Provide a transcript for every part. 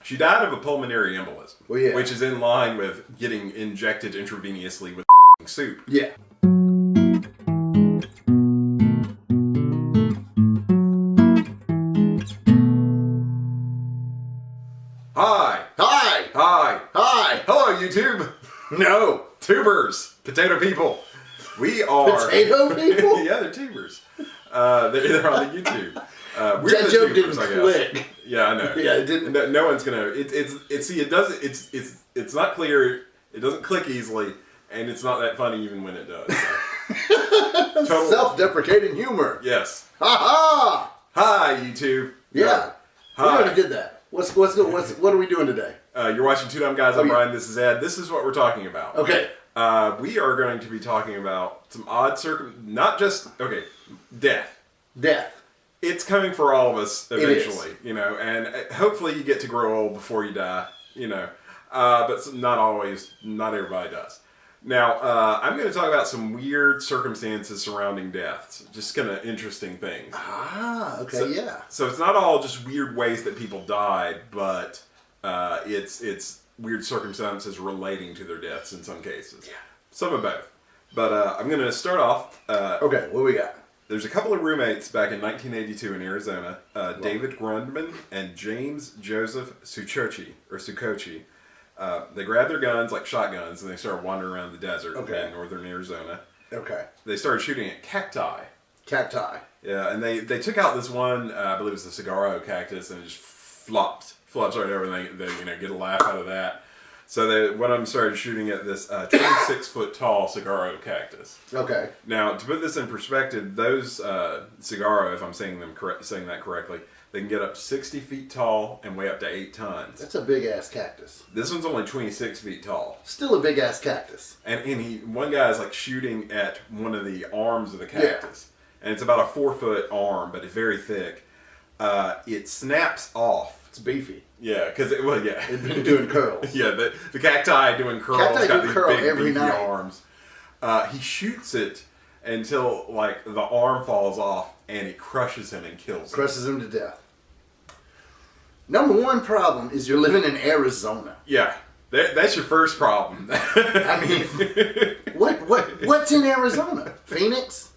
She died of a pulmonary embolism, Well, yeah. which is in line with getting injected intravenously with soup. Yeah. Hi! Hi! Hi! Hi! Hello, YouTube! No! Tubers! Potato people! We are... Potato people? Yeah, they're tubers. They're on the YouTube. We're That the joke tubers, didn't I guess. click. Yeah, I know. Yeah, it didn't. No one's gonna... It's not clear, it doesn't click easily, and it's not that funny even when it does. So. Total... Self-deprecating humor. Yes. Ha ha! Hi, YouTube. Yeah. We Hi. already did that. What are we doing today? You're watching Two Dumb Guys. I'm Brian. This is Ed. This is what we're talking about. Okay. We are going to be talking about some odd death. Death. It's coming for all of us eventually, and hopefully you get to grow old before you die, but not always, not everybody does. Now, I'm going to talk about some weird circumstances surrounding deaths, just kind of interesting things. Ah, okay, yeah. So it's not all just weird ways that people died, but it's weird circumstances relating to their deaths in some cases. Yeah. Some of both. But I'm going to start off. Okay, what we got? There's a couple of roommates back in 1982 in Arizona, David Grundman and James Joseph Sukochi. They grabbed their guns, like shotguns, and they started wandering around the desert in northern Arizona. Okay. They started shooting at cacti. Cacti. Yeah, and they took out this one, I believe it was the saguaro cactus, and it just flops right over, and they get a laugh out of that. So one of them started shooting at this 26-foot tall saguaro cactus. Okay. Now, to put this in perspective, those saguaro, if I'm saying that correctly, they can get up 60 feet tall and weigh up to 8 tons. That's a big-ass cactus. This one's only 26 feet tall. Still a big-ass cactus. And one guy's like shooting at one of the arms of the cactus. Yeah. And it's about a 4-foot arm, but it's very thick. It snaps off. It's beefy. Yeah, because it's been doing curls. Yeah, the cacti doing curls. Cacti got do these curl big every beefy night. arms. He shoots it until like the arm falls off, and it crushes him and kills him. Crushes him to death. Number one problem is you're living in Arizona. Yeah, that's your first problem. I mean, what's in Arizona? Phoenix?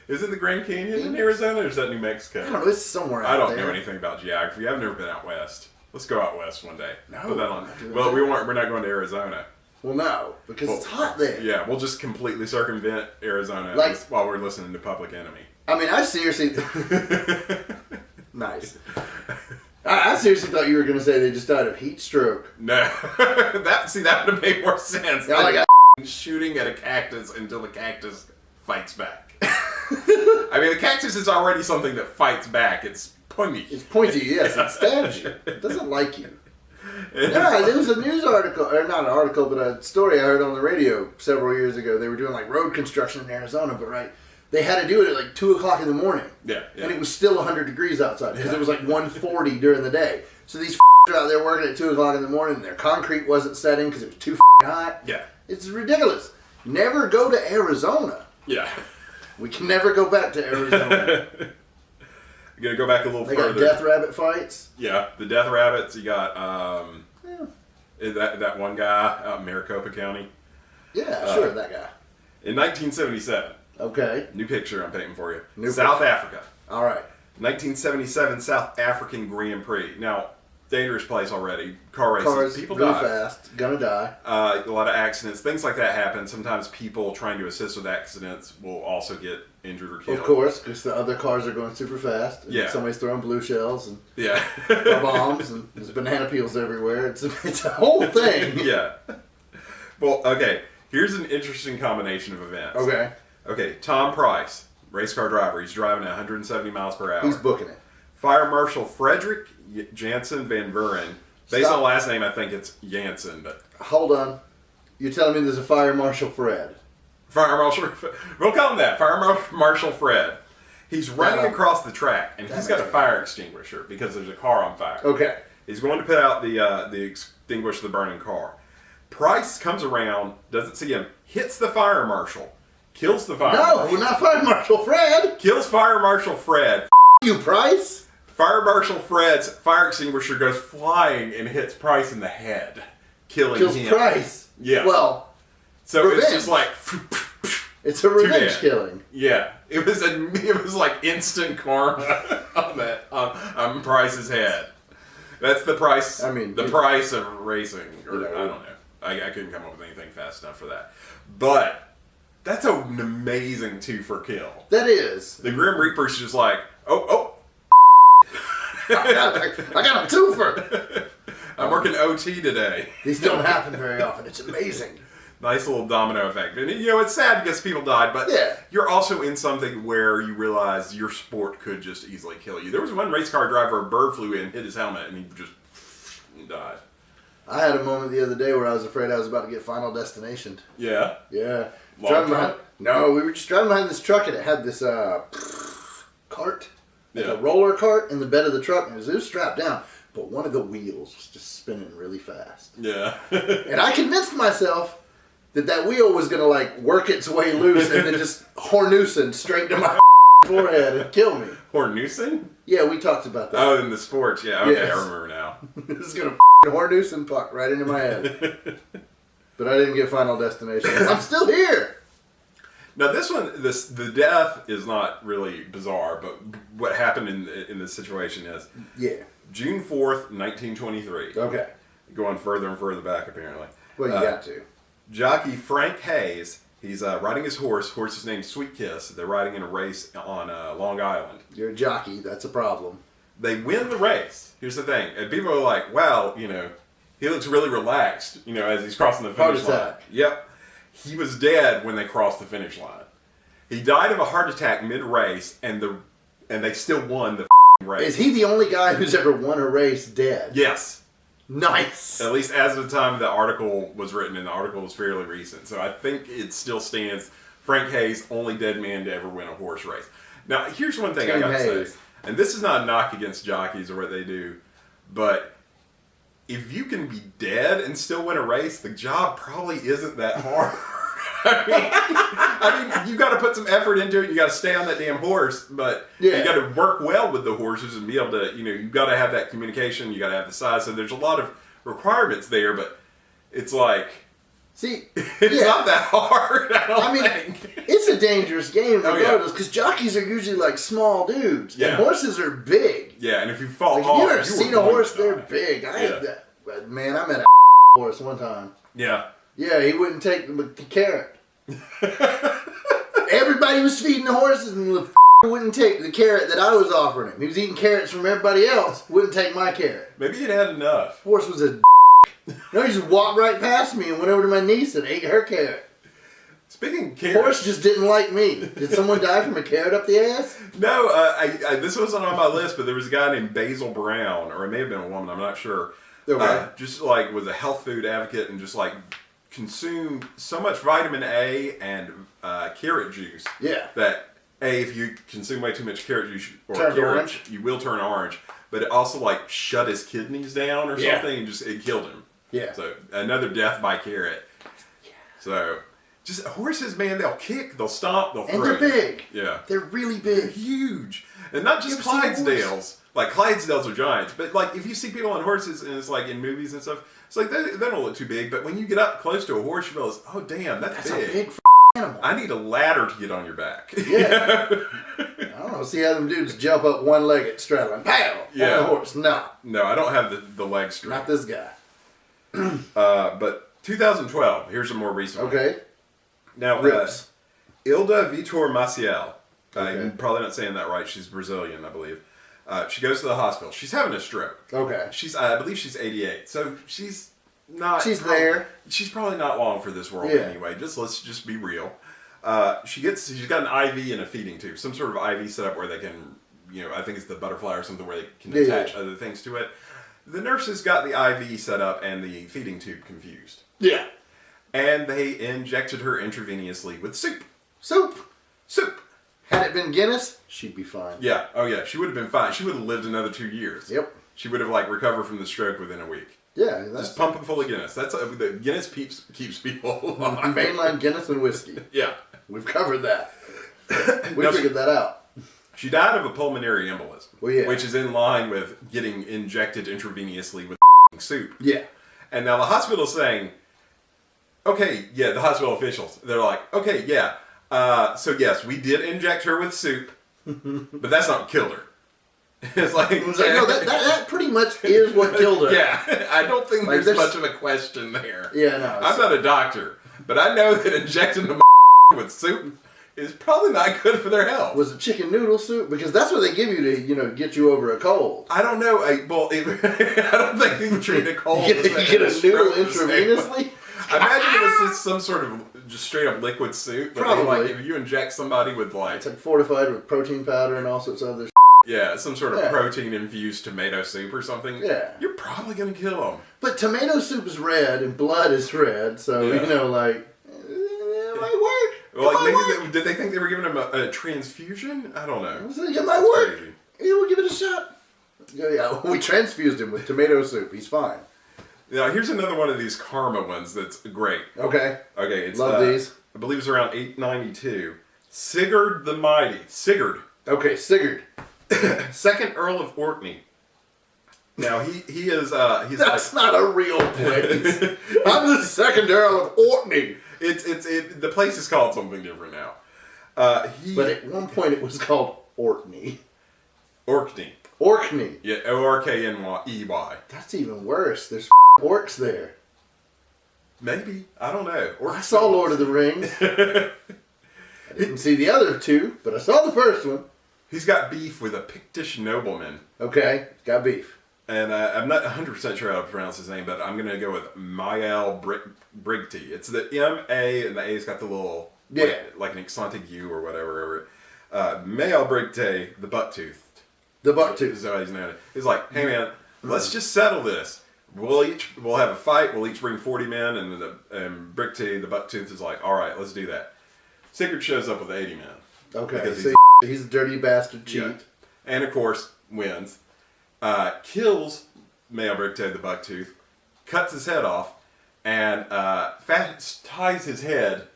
Is it the Grand Canyon in Arizona, or is that New Mexico? I don't know. It's somewhere out there. I don't know anything about geography. I've never been out west. Let's go out west one day. No. Put that on. Well, we're not going to Arizona. Well, no, because it's hot there. Yeah, we'll just completely circumvent Arizona while we're listening to Public Enemy. I mean, I seriously... Nice. I seriously thought you were going to say they just died of heat stroke. No. that would have made more sense. Yeah, like shooting at a cactus until the cactus fights back. I mean, the cactus is already something that fights back. It's pointy. It's pointy, yes. It stabs you. It doesn't like you. Yeah, there was a news article, or not an article, but a story I heard on the radio several years ago. They were doing like road construction in Arizona, but they had to do it at like 2 o'clock in the morning. Yeah. And it was still 100 degrees outside because it was like 140 during the day. So these are out there working at 2 o'clock in the morning, and their concrete wasn't setting because it was too hot. Yeah. It's ridiculous. Never go to Arizona. Yeah. We can never go back to Arizona. You're going to go back a little further. They got death rabbit fights. Yeah, the death rabbits. You got that one guy out in Maricopa County. Yeah, sure, that guy. In 1977. Okay. New picture I'm painting for you. New South picture. Africa. All right. 1977 South African Grand Prix. Now, dangerous place already. Car races. Cars people really die. Fast. Gonna die. A lot of accidents. Things like that happen. Sometimes people trying to assist with accidents will also get injured or killed. Of course, because the other cars are going super fast. And somebody's throwing blue shells and bombs and there's banana peels everywhere. It's a whole thing. Yeah. Well, okay. Here's an interesting combination of events. Okay. Tom Price, race car driver. He's driving at 170 miles per hour. He's booking it. Fire Marshal Frederick Jansen Van Buren. Based on the last name, I think it's Jansen, but... Hold on. You're telling me there's a Fire Marshal Fred? Fire Marshal... We'll call him that. Fire Marshal Fred. He's running across the track, and he's got a fire extinguisher because there's a car on fire. Okay. He's going to put out the extinguish the burning car. Price comes around, doesn't see him, hits the fire marshal, kills the fire marshal. No, not Fire Marshal Fred! Kills Fire Marshal Fred. You, Price! Fire Marshal Fred's fire extinguisher goes flying and hits Price in the head, killing him. Kills Price. Yeah. Well, so revenge. it's just like it's a revenge killing. Yeah, it was like instant karma on Price's head. That's the price. I mean, the price of racing. Or I don't know. I couldn't come up with anything fast enough for that. But that's an amazing 2 for kill. That is. The Grim Reaper's just like, oh. I got a 2-fer. I'm working OT today. These don't happen very often. It's amazing. Nice little domino effect. And, it's sad because people died, but you're also in something where you realize your sport could just easily kill you. There was one race car driver, a bird flew in, hit his helmet, and he just died. I had a moment the other day where I was afraid I was about to get Final Destination. Yeah? Yeah. Long No, we were just driving behind this truck, and it had this cart. Like a roller cart in the bed of the truck, and it was strapped down. But one of the wheels was just spinning really fast. Yeah. And I convinced myself that wheel was going to like work its way loose and then just hornoosen straight to my forehead and kill me. Hornoosen? Yeah, we talked about that. Oh, in the sports. Yeah, okay, yes. I remember now. This is going to hornoosen puck right into my head. But I didn't get Final Destination. I'm still here. Now this one, the death is not really bizarre, but what happened in this situation is June 4th, 1923. Okay. Going further and further back, apparently. Well, you got to. Jockey Frank Hayes, he's riding his horse. Horse is named Sweet Kiss. They're riding in a race on Long Island. You're a jockey. That's a problem. They win the race. Here's the thing. And people are like, wow, he looks really relaxed, as he's crossing the finish line. Yep. He was dead when they crossed the finish line. He died of a heart attack mid-race, and they still won the race. Is he the only guy who's ever won a race dead? Yes. Nice. At least as of the time the article was written, and the article was fairly recent. So I think it still stands. Frank Hayes, only dead man to ever win a horse race. Now, here's one thing I got to say. And this is not a knock against jockeys or what they do, but if you can be dead and still win a race, the job probably isn't that hard. I mean, you got to put some effort into it. You got to stay on that damn horse, but you got to work well with the horses and be able to, you got to have that communication. You got to have the size. So there's a lot of requirements there, but it's like, it's not that hard. I mean, it's a dangerous game regardless because jockeys are usually like small dudes and horses are big. Yeah, and if you fall off, you ever seen a horse? They're big. I met a horse one time. Yeah. Yeah, he wouldn't take the carrot. Everybody was feeding the horses, and the wouldn't take the carrot that I was offering him. He was eating carrots from everybody else. Wouldn't take my carrot. Maybe he'd had enough. Horse was a no, he just walked right past me and went over to my niece and ate her carrot. Speaking of carrots, horse just didn't like me. Did someone die from a carrot up the ass? No, this wasn't on my list, but there was a guy named Basil Brown, or it may have been a woman. I'm not sure. Just like was a health food advocate and just like consumed so much vitamin A and carrot juice that if you consume way too much carrot juice or carrots, you will turn orange. But it also like shut his kidneys down or something, and it killed him. Yeah. So another death by carrot. Yeah. So just horses, man, they'll kick, they'll stomp, they'll throw. And they're big. Yeah. They're really big. They're huge. And not just Clydesdales. Like Clydesdales are giants, but like if you see people on horses and it's like in movies and stuff, it's like they don't look too big. But when you get up close to a horse, you realize, oh damn, that's big. A big animal. I need a ladder to get on your back. Yeah. I don't know. See how them dudes jump up one-legged, straddling, pow, on a horse. No, I don't have the leg strength. Not this guy. But 2012. Here's a more recent one. Okay. Now, Ilda Vitor Maciel. I'm probably not saying that right. She's Brazilian, I believe. She goes to the hospital. She's having a stroke. Okay. I believe she's 88. So she's not. She's there. She's probably not long for this world anyway. Let's just be real. She's got an IV and a feeding tube, some sort of IV setup where they can, I think it's the butterfly or something where they can attach other things to it. The nurses got the IV set up and the feeding tube confused. Yeah. And they injected her intravenously with soup. Soup. Had it been Guinness, she'd be fine. Yeah. Oh, yeah. She would have been fine. She would have lived another 2 years. Yep. She would have, recovered from the stroke within a week. Yeah. Just pumping full of Guinness. The Guinness keeps people alive. Mainline Guinness and whiskey. Yeah. We've covered that. We figured that out. She died of a pulmonary embolism, Well, yeah. which is in line with getting injected intravenously with soup. Yeah. And now the hospital's saying, okay, yeah, the hospital officials, they're like, okay, yeah, so yes, we did inject her with soup, but that's not what killed her. It's like, no, that pretty much is what killed her. Yeah, I don't think Like, there's much of a question there. Yeah, no. I'm not a doctor, but I know that injecting them with soup is probably not good for their health. Was it chicken noodle soup? Because that's what they give you to, get you over a cold. I don't know. I don't think you can treat a cold. You get a noodle intravenously? I imagine it was just some sort of just straight up liquid soup. But Probably. like if you inject somebody with like... It's like fortified with protein powder and all sorts of other yeah, some sort of protein-infused tomato soup or something. Yeah. You're probably going to kill them. But tomato soup is red and blood is red, so, it might work. Well, like, did they think they were giving him a transfusion? I don't know. It might work. Yeah, we'll give it a shot. Yeah, we transfused him with tomato soup. He's fine. Now, here's another one of these karma ones that's great. Okay. Okay, it's love these. I believe it's around 892. Sigurd the Mighty. Sigurd. Okay, Sigurd. Second Earl of Orkney. Now, he is, he's That's not a real place. I'm the second Earl of Orkney. The place is called something different now. But at one point it was called Orkney. Orkney. Orkney. Yeah, Orkney. That's even worse. There's orcs there. Maybe. I don't know. I saw Lord of the Rings. I didn't see the other two, but I saw the first one. He's got beef with a Pictish nobleman. Okay, got beef. And I'm not 100% sure how to pronounce his name, but I'm going to go with Maciel Brigty. It's the M-A, and the A's got the little, like an exotic U or whatever. Maciel Brigty, the bucktooth. The bucktooth. So he's known. He's like, hey man, let's just settle this. We'll have a fight. We'll each bring 40 men, and Brigty, the bucktooth, is like, all right, let's do that. Sigurd shows up with 80 men. Okay, so he's a dirty bastard cheat. Yeah. And of course, wins. Kills Maciel Brigty, the bucktooth, cuts his head off, and ties his head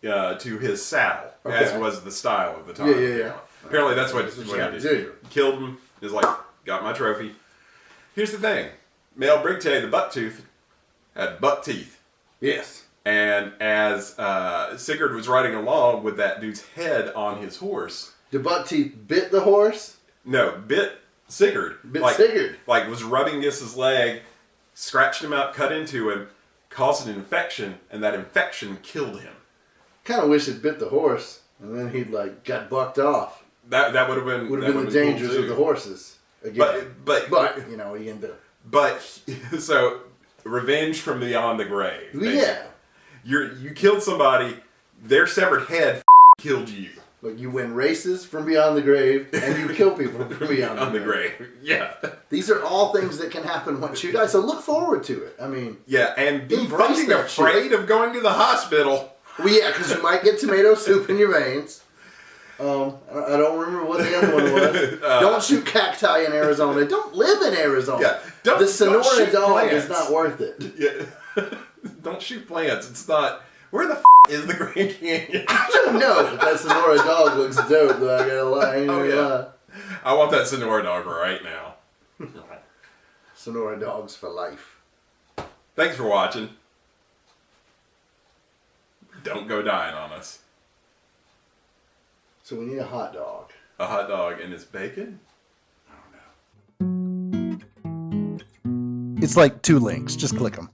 to his saddle, as was the style of the time. Yeah. Apparently that's what he did. Killed him, is like, got my trophy. Here's the thing. Maciel Brigty, the bucktooth, had buck teeth. Yes. And as Sigurd was riding along with that dude's head on his horse... The buck teeth bit the horse? No, bit Sigurd. Sigurd. Like, was rubbing against his leg, scratched him out, cut into him, caused an infection, and that infection killed him. Kind of wish it bit the horse, and then he'd, got bucked off. That would have been... Would have been the dangers of the horses. Again. But what are you going to do? But, so, revenge from beyond the grave. Basically. Yeah. You killed somebody, their severed head killed you. Look, you win races from beyond the grave, and you kill people from beyond the grave. Yeah. These are all things that can happen once you die, so look forward to it. I mean... Yeah, and be fucking afraid of going to the hospital. Well, yeah, because you might get tomato soup in your veins. I don't remember what the other one was. Don't shoot cacti in Arizona. Don't live in Arizona. Yeah, the Sonora dog plants. is not worth it. Yeah. Don't shoot plants. It's not... Where the is the Grand Canyon? I don't know, but that Sonora dog looks dope, though, I gotta lie. I want that Sonora dog right now. Sonora dogs for life. Thanks for watching. Don't go dying on us. So we need a hot dog. A hot dog and it's bacon? I don't know. It's like 2 links. Just click them.